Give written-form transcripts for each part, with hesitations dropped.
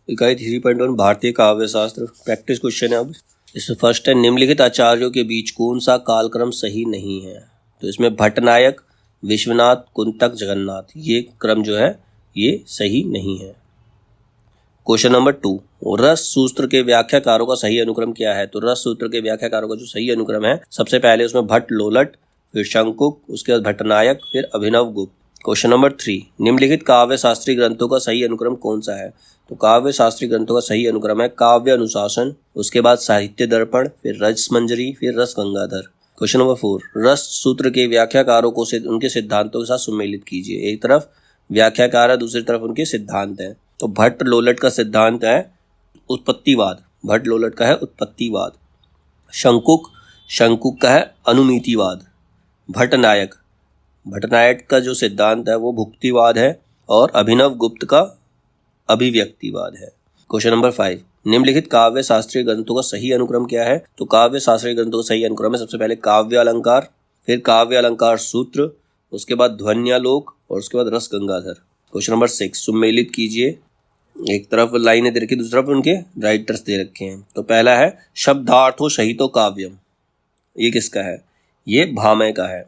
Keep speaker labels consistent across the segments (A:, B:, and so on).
A: इकाई 3.1 भारतीय काव्य शास्त्र प्रैक्टिस क्वेश्चन है। अब इसमें फर्स्ट है, निम्नलिखित आचार्यों के बीच कौन सा कालक्रम सही नहीं है। तो इसमें भट्टनायक, विश्वनाथ, कुंतक, जगन्नाथ, ये क्रम जो है ये सही नहीं है। क्वेश्चन नंबर 2, रस सूत्र के व्याख्याकारों का सही अनुक्रम क्या है। तो रस सूत्र के व्याख्याकारों का जो सही अनुक्रम है, सबसे पहले उसमें भट्ट लोलट, फिर शंकुक, उसके बाद भट्टनायक, फिर अभिनव गुप्त। क्वेश्चन नंबर 3, निम्नलिखित काव्य शास्त्रीय ग्रंथों का सही अनुक्रम कौन सा है। तो काव्य शास्त्रीय ग्रंथों का सही अनुक्रम है काव्य अनुशासन, उसके बाद साहित्य दर्पण, फिर रसमंजरी, फिर रस गंगाधर। क्वेश्चन नंबर 4, रस सूत्र के व्याख्याकारों को उनके सिद्धांतों के साथ सुमेलित कीजिए। एक तरफ व्याख्याकार है, दूसरी तरफ उनके सिद्धांत है। तो भट्ट लोलट का सिद्धांत है उत्पत्तिवाद, भट्ट लोलट का है उत्पत्तिवाद। शंकुक का है अनुमितिवाद। भट्टनायक का जो सिद्धांत है वो भुक्तिवाद है, और अभिनव गुप्त का अभिव्यक्तिवाद है। क्वेश्चन नंबर 5, निम्नलिखित काव्य शास्त्रीय ग्रंथों का सही अनुक्रम क्या है। तो काव्य शास्त्रीय ग्रंथों का सही अनुक्रम है सबसे पहले काव्य अलंकार, फिर काव्य अलंकार सूत्र, उसके बाद ध्वन्यालोक, और उसके बाद रस गंगाधर। क्वेश्चन नंबर 6, सुमेलित कीजिए। एक तरफ लाइनें दे रखी, दूसरी तरफ उनके राइटर्स दे रखे हैं। तो पहला है शब्दार्थो सहितो काव्यम, ये किसका है, ये भामह का है।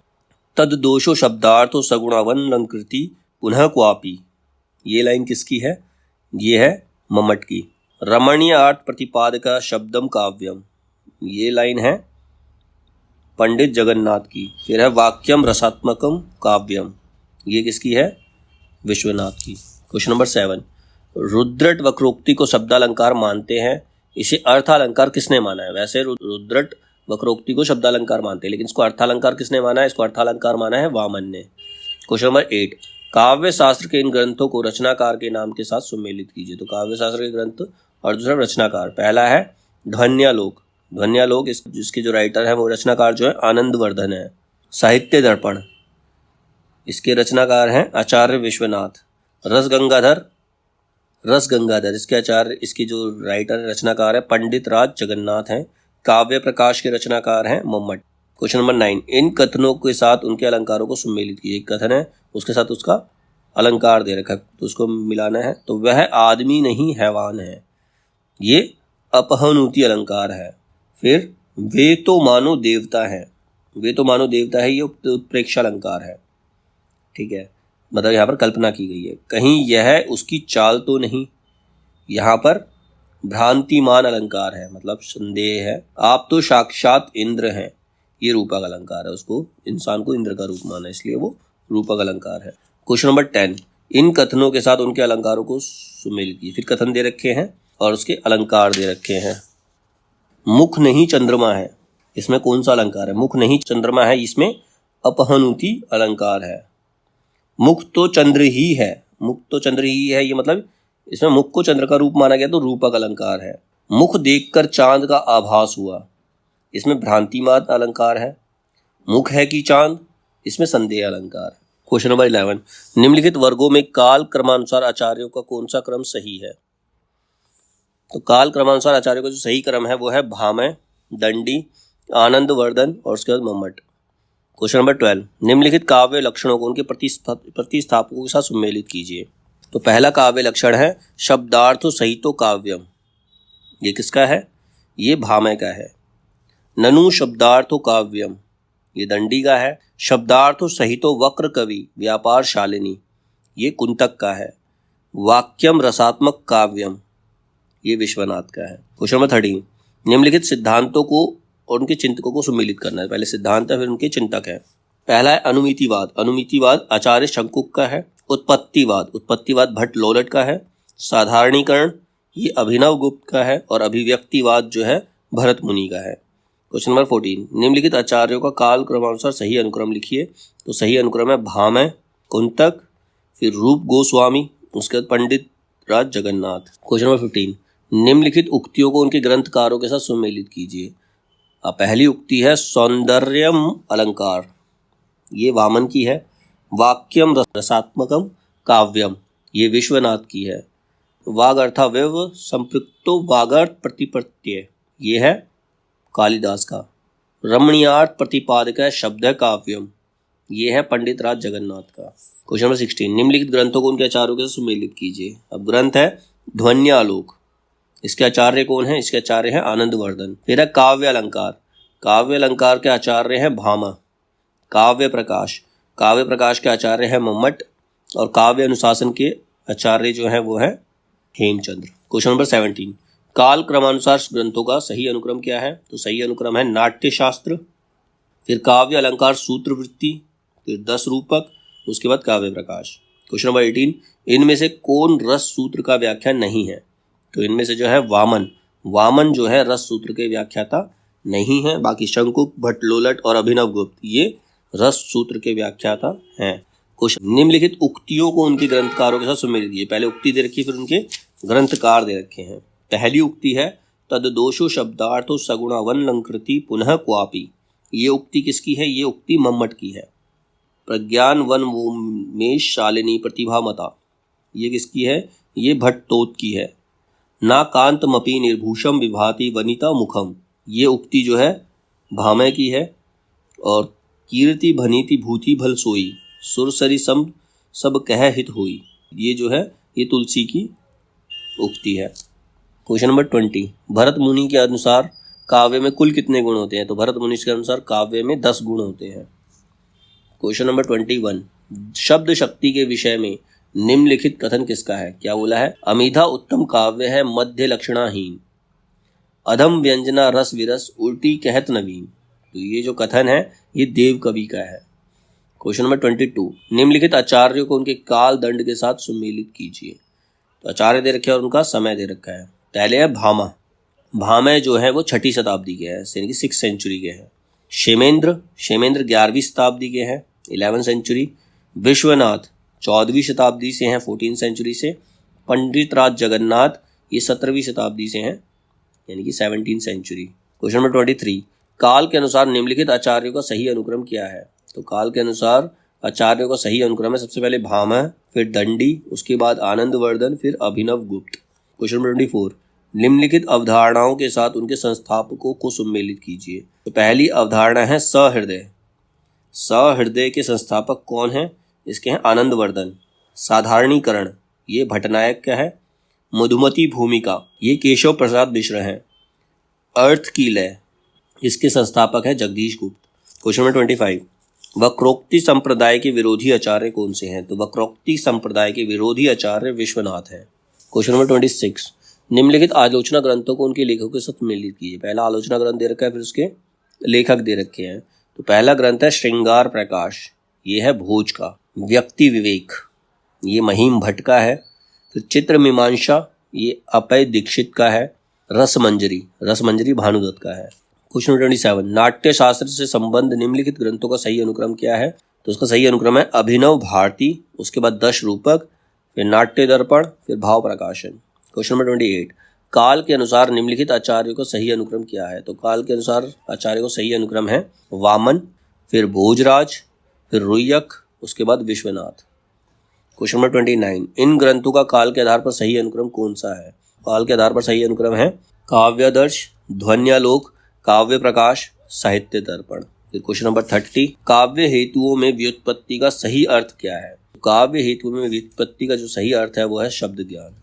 A: तद दोषो शब्दार्थो सगुणावन अलंकृति पुनः क्वापि, ये लाइन किसकी है, ये है मम्मट की। रमणीय अर्थ प्रतिपादक शब्दम काव्यम, ये लाइन है पंडित जगन्नाथ की। फिर है वाक्यम रसात्मकम काव्यम, ये किसकी है, विश्वनाथ की। क्वेश्चन नंबर 7, रुद्रट वक्रोक्ति को शब्दालंकार मानते हैं, इसे अर्थालंकार किसने माना है। वैसे रुद्रट वक्रोक्ति को शब्दालंकार मानते हैं, लेकिन इसको अर्थालंकार किसने माना है, इसको अर्थालंकार माना है वामन ने। क्वेश्चन नंबर 8, काव्य शास्त्र के इन ग्रंथों को रचनाकार के नाम के साथ सुमेलित कीजिए। तो काव्य शास्त्र के ग्रंथ और दूसरा रचनाकार, पहला है ध्वन्यालोक, इसके जो राइटर है वो रचनाकार जो है आनंदवर्धन है। साहित्य दर्पण, इसके रचनाकार हैं आचार्य विश्वनाथ। रस गंगाधर इसके आचार्य, इसके जो राइटर रचनाकार है पंडित राज जगन्नाथ हैं। काव्य प्रकाश के रचनाकार हैं मम्मट। क्वेश्चन नंबर 9, इन कथनों के साथ उनके अलंकारों को सुमेलित कीजिए। एक कथन है, उसके साथ उसका अलंकार दे रखा है, तो उसको मिलाना है। तो वह आदमी नहीं हैवान है, ये अपहनुति अलंकार है। फिर वे तो मानो देवता है, ये उत्प्रेक्षा अलंकार है। ठीक है, मतलब यहाँ पर कल्पना की गई है। कहीं यह उसकी चाल तो नहीं, यहाँ पर भ्रांतिमान अलंकार है, मतलब संदेह है। आप तो साक्षात इंद्र हैं, ये रूपक अलंकार है। उसको, इंसान को इंद्र का रूप माना, इसलिए वो रूपक अलंकार है। क्वेश्चन नंबर 10, इन कथनों के साथ उनके अलंकारों को सुमेलित कीजिए। फिर कथन दे रखे हैं और उसके अलंकार दे रखे हैं। मुख नहीं चंद्रमा है, इसमें कौन सा अलंकार है, मुख नहीं चंद्रमा है, इसमें अपहनुति अलंकार है। मुख तो चंद्र ही है, ये मतलब इसमें मुख को चंद्र का रूप माना गया, तो रूपक अलंकार है। मुख देखकर चांद का आभास हुआ, इसमें भ्रांतिमान अलंकार है। मुख है कि चांद, इसमें संदेह अलंकार है। क्वेश्चन नंबर 11, निम्नलिखित वर्गों में काल क्रमानुसार आचार्यों का कौन सा क्रम सही है। तो काल क्रमानुसार आचार्यों का जो सही क्रम है वो है भामह, दंडी, आनंदवर्धन और उसके बाद मम्मट। क्वेश्चन नंबर 12, निम्नलिखित काव्य लक्षणों को उनके प्रतिस्थापकों के साथ सुमेलित कीजिए। तो पहला काव्य लक्षण है शब्दार्थो सहितो काव्यम, ये किसका है, ये भामह का है। ननु शब्दार्थो काव्यम, ये दंडी का है। शब्दार्थो सहितो वक्र कवि व्यापार शालिनी, ये कुंतक का है। वाक्यम रसात्मक काव्यम, ये विश्वनाथ का है। क्वेश्चन नंबर 13, निम्नलिखित सिद्धांतों को और उनके चिंतकों को सुमेलित करना है। पहले सिद्धांत है, फिर उनके चिंतक है। पहला है अनुमितिवाद आचार्य शंकुक का है। उत्पत्तिवाद भट्ट लोलट का है। साधारणीकरण, ये अभिनव गुप्त का है। और अभिव्यक्तिवाद जो है भरत मुनि का है। क्वेश्चन नंबर 14, निम्नलिखित आचार्यों का काल क्रमानुसार सही अनुक्रम लिखिए। तो सही अनुक्रम है भामह, कुंतक, फिर रूप गोस्वामी, उसके बाद पंडित राज जगन्नाथ। क्वेश्चन नंबर 15, निम्नलिखित उक्तियों को उनके ग्रंथकारों के साथ सुमेलित कीजिए। पहली उक्ति है सौंदर्यम अलंकार, ये वामन की है। वाक्यम रसात्मकम काव्यम, ये विश्वनाथ की है। वागर्थावयव संपृक्तो वागर्थ प्रतिपत्य, ये है कालिदास का। रमणीयार्थ प्रतिपादक शब्द काव्यम, ये है पंडित राज जगन्नाथ का। क्वेश्चन नंबर 16, निम्नलिखित ग्रंथों को उनके आचार्यों के साथ सुमेलित कीजिए। अब ग्रंथ है ध्वन्यालोक, इसके आचार्य कौन है? इसके आचार्य हैं आनंदवर्धन। फिर है काव्य अलंकार, काव्य अलंकार के आचार्य हैं भामा। काव्य प्रकाश, काव्य प्रकाश के आचार्य हैं मम्मट। और काव्य अनुशासन के आचार्य जो है वो है हेमचंद्र। क्वेश्चन नंबर 17, काल क्रमानुसार ग्रंथों का सही अनुक्रम क्या है? तो सही अनुक्रम है नाट्य शास्त्र, फिर काव्य अलंकार सूत्रवृत्ति, फिर 10 रूपक, उसके बाद काव्य प्रकाश। क्वेश्चन नंबर 18, इनमें से कौन रस सूत्र का व्याख्या नहीं है? तो इनमें से जो है वामन, वामन जो है रस सूत्र के व्याख्याता नहीं है। बाकी शंकुक, भट्टलोलट और अभिनव गुप्त ये रस सूत्र के व्याख्याता हैं। क्वेश्चन, निम्नलिखित उक्तियों को उनके ग्रंथकारों के साथ सुमेलित कीजिए। पहले उक्ति दे रखी है, फिर उनके ग्रंथकार दे रखे हैं। पहली उक्ति है तद्दोषो शब्दार्थो सगुणावन लंकृति पुनः क्वापि। ये उक्ति किसकी है? ये उक्ति मम्मट की है। प्रज्ञान वन वोमेश शालिनी प्रतिभा मता, ये किसकी है? ये भट्टोत की है। ना कांतमपि निर्भूषम विभाति वनिता मुखम, ये उक्ति जो है भामह की है। और कीर्ति भनीति भूति भल सोई, सुरसरी सम सब कह हित होई, ये जो है ये तुलसी की उक्ति है। क्वेश्चन नंबर 20, भरत मुनि के अनुसार काव्य में कुल कितने गुण होते हैं? तो भरत मुनि के अनुसार काव्य में 10 गुण होते हैं। क्वेश्चन नंबर 21, शब्द शक्ति के विषय में निम्नलिखित कथन किसका है? क्या बोला है? अमीधा उत्तम काव्य है मध्य लक्षणाहीन, अधम व्यंजना रस विरस उल्टी कहत नवीन। तो ये जो कथन है ये देव कवि का है। क्वेश्चन नंबर 22, निम्नलिखित आचार्यों को उनके काल दंड के साथ सुमेलित कीजिए। तो आचार्य दे रखे और उनका समय दे रखा है। पहले है भामा, भामह जो है वो 6ठी शताब्दी के हैं, यानी कि 6th सेंचुरी के हैं। क्षेमेंद्र, क्षेमेंद्र 11वीं शताब्दी के हैं, 11th सेंचुरी। विश्वनाथ 14वीं शताब्दी से हैं, 14th सेंचुरी से। पंडित राज जगन्नाथ ये 17वीं शताब्दी से हैं, यानी कि 17th सेंचुरी। क्वेश्चन नंबर 23, काल के अनुसार निम्नलिखित आचार्यों का सही अनुक्रम क्या है? तो काल के अनुसार आचार्यों का सही अनुक्रम है सबसे पहले भामह, फिर दंडी, उसके बाद आनंदवर्धन, फिर अभिनव गुप्त। क्वेश्चन नंबर 24, निम्नलिखित अवधारणाओं के साथ उनके संस्थापकों को सुमेलित कीजिए। तो पहली अवधारणा है सहृदय, सहृदय के संस्थापक कौन है? इसके हैं आनंदवर्धन। साधारणीकरण ये भट्टनायक का है। मधुमती भूमिका ये केशव प्रसाद मिश्र हैं। अर्थ की लय इसके संस्थापक है जगदीश गुप्त। क्वेश्चन नंबर 25, वक्रोक्ति संप्रदाय के विरोधी आचार्य कौन से हैं? तो वक्रोक्ति संप्रदाय के विरोधी आचार्य विश्वनाथ हैं। क्वेश्चन नंबर 26, निम्नलिखित आलोचना ग्रंथों को उनके लेखकों के साथ मिलित कीजिए। पहला आलोचना ग्रंथ दे रखा है, फिर उसके लेखक दे रखे हैं। तो पहला ग्रंथ है श्रृंगार प्रकाश, ये है भोज का। व्यक्ति विवेक ये महिम भट्ट का है। फिर चित्र मीमांसा ये अपय दीक्षित का है। रसमंजरी, रसमंजरी भानुदत्त का है। क्वेश्चन नंबर 27, नाट्य शास्त्र से संबंध निम्नलिखित ग्रंथों का सही अनुक्रम क्या है? तो उसका सही अनुक्रम है अभिनव भारती, उसके बाद 10 रूपक, फिर नाट्य दर्पण, फिर भाव प्रकाशन। क्वेश्चन नंबर 28, काल के अनुसार निम्नलिखित आचार्यों का सही अनुक्रम क्या है? तो काल के अनुसार आचार्य को सही अनुक्रम है वामन, फिर भोजराज, फिर रुय्यक, उसके बाद विश्वनाथ। क्वेश्चन नंबर 29, इन ग्रंथों का काल के आधार पर सही अनुक्रम कौन सा है? काल के आधार पर सही अनुक्रम है काव्यादर्श, ध्वन्यालोक, काव्य प्रकाश, साहित्य दर्पण। फिर क्वेश्चन नंबर 30, काव्य हेतुओं में व्युत्पत्ति का सही अर्थ क्या है? काव्य हेतुओं में व्युत्पत्ति का जो सही अर्थ है वो है शब्द ज्ञान।